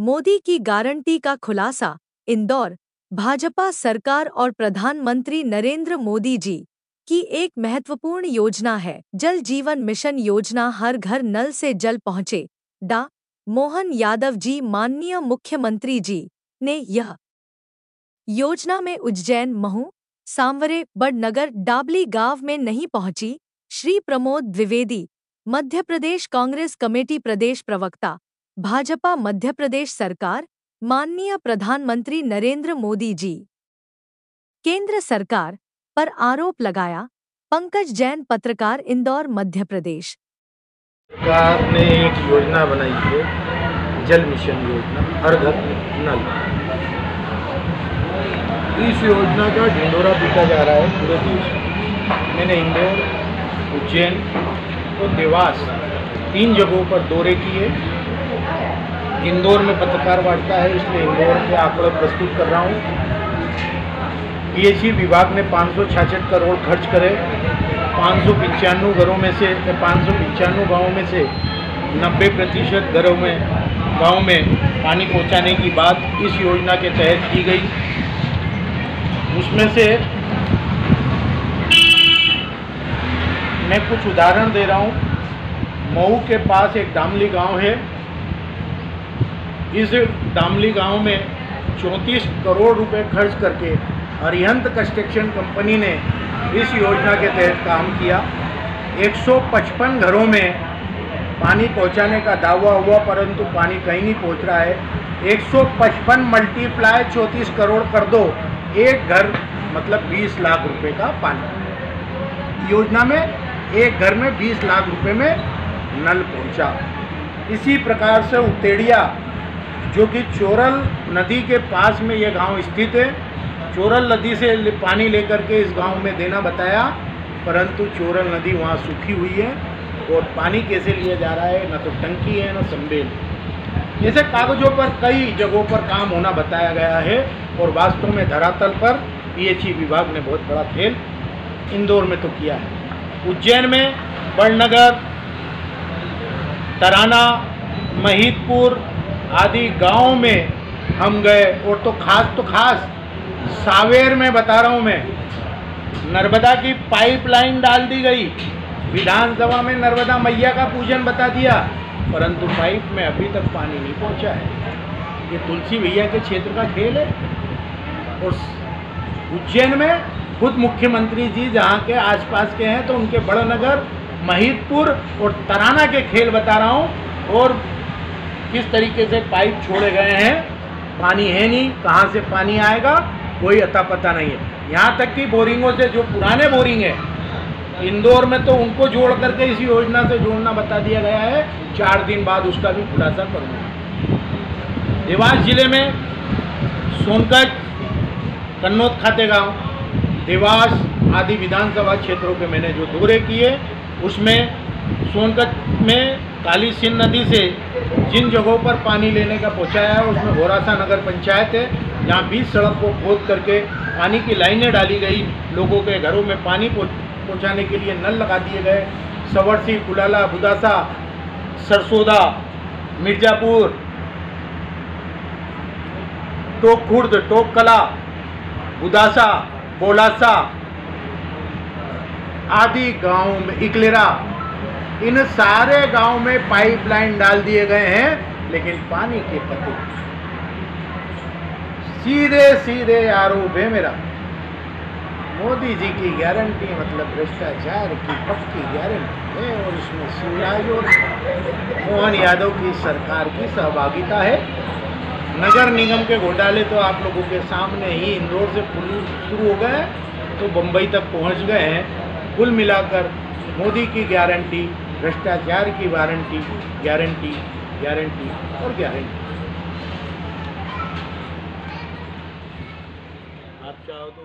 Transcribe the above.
मोदी की गारंटी का खुलासा। इंदौर। भाजपा सरकार और प्रधानमंत्री नरेंद्र मोदी जी की एक महत्वपूर्ण योजना है जल जीवन मिशन योजना, हर घर नल से जल पहुँचे। डा. मोहन यादव जी, माननीय मुख्यमंत्री जी ने यह योजना में उज्जैन, महू, सांवरे, बड़नगर, डाबली गांव में नहीं पहुंची। श्री प्रमोद द्विवेदी, मध्य प्रदेश कांग्रेस कमेटी प्रदेश प्रवक्ता, भाजपा मध्य प्रदेश सरकार, माननीय प्रधानमंत्री नरेंद्र मोदी जी केंद्र सरकार पर आरोप लगाया। पंकज जैन, पत्रकार, इंदौर, मध्य प्रदेश। सरकार ने एक योजना बनाई है, जल मिशन योजना, हर घर नल। इस योजना का ढिंढोरा पीटा जा रहा है पूरे देश में। मैंने इंदौर, उज्जैन और देवास 3 जगहों पर दौरे किए। इंदौर में पत्रकार वार्ता है, इसलिए इंदौर के आंकड़े प्रस्तुत कर रहा हूँ। पीएचई विभाग ने 566 करोड़ खर्च करे। 595 घरों में से 595 गाँवों में से 90% गाँव में पानी पहुँचाने की बात इस योजना के तहत की गई। उसमें से मैं कुछ उदाहरण दे रहा हूँ। मऊ के पास एक दामली गांव है। इस दामली गांव में 34 करोड़ रुपए खर्च करके अरिहंत कंस्ट्रक्शन कंपनी ने इस योजना के तहत काम किया। 155 घरों में पानी पहुंचाने का दावा हुआ, परंतु पानी कहीं नहीं पहुंच रहा है। 155 मल्टीप्लाई 34 करोड़ कर दो, एक घर मतलब 20 लाख रुपए का पानी। योजना में एक घर में 20 लाख रुपए में नल पहुंचा। इसी प्रकार से उतेड़िया, जो कि चोरल नदी के पास में ये गांव स्थित है, चोरल नदी से पानी लेकर के इस गांव में देना बताया, परंतु चोरल नदी वहाँ सूखी हुई है और पानी कैसे लिया जा रहा है, न तो टंकी है न संबेल। ऐसे कागजों पर कई जगहों पर काम होना बताया गया है और वास्तव में धरातल पर पीएचई विभाग ने बहुत बड़ा खेल इंदौर में तो किया है। उज्जैन में बड़नगर, तराना, महिदपुर आदि गाँव में हम गए और तो खास सावेर में बता रहा हूँ मैं, नर्मदा की पाइपलाइन डाल दी गई। विधानसभा में नर्मदा मैया का पूजन बता दिया, परंतु पाइप में अभी तक पानी नहीं पहुंचा है। ये तुलसी भैया के क्षेत्र का खेल है। और उज्जैन में खुद मुख्यमंत्री जी जहाँ के आसपास के हैं, तो उनके बड़नगर, महिदपुर और तराना के खेल बता रहा हूँ। और किस तरीके से पाइप छोड़े गए हैं, पानी है नहीं, कहाँ से पानी आएगा कोई अता पता नहीं है। यहाँ तक कि बोरिंगों से, जो पुराने बोरिंग है इंदौर में, तो उनको जोड़ करके इस योजना से जोड़ना बता दिया गया है। 4 दिन बाद उसका भी खुलासा करूँगा। देवास जिले में सोनकट, कन्नौत खातेगांव, देवास आदि विधानसभा क्षेत्रों के मैंने जो दौरे किए, उसमें सोनकट में काली सिंध नदी से जिन जगहों पर पानी लेने का पहुँचाया है, उसमें घोरासा नगर पंचायत है, जहाँ 20 सड़क को खोद करके पानी की लाइनें डाली गई। लोगों के घरों में पानी पहुँचाने के लिए नल लगा दिए गए। सवर्सी, कुलाला, बुदासा, सरसोदा, मिर्जापुर, टोक खुर्द, टोक कला, बुदासा, बोलासा आदि गाँव में, इकलेरा, इन सारे गांव में पाइपलाइन डाल दिए गए हैं, लेकिन पानी के पते। सीधे आरोप है मेरा। मोदी जी की गारंटी मतलब भ्रष्टाचार की पक्की गारंटी है और इसमें शिवराज और मोहन यादव की सरकार की सहभागिता है। नगर निगम के घोटाले तो आप लोगों के सामने ही इंदौर से शुरू हो गए तो बम्बई तक पहुंच गए हैं। कुल मिलाकर मोदी की गारंटी, भ्रष्टाचार की वारंटी, गारंटी और गारंटी। आप चाहो तो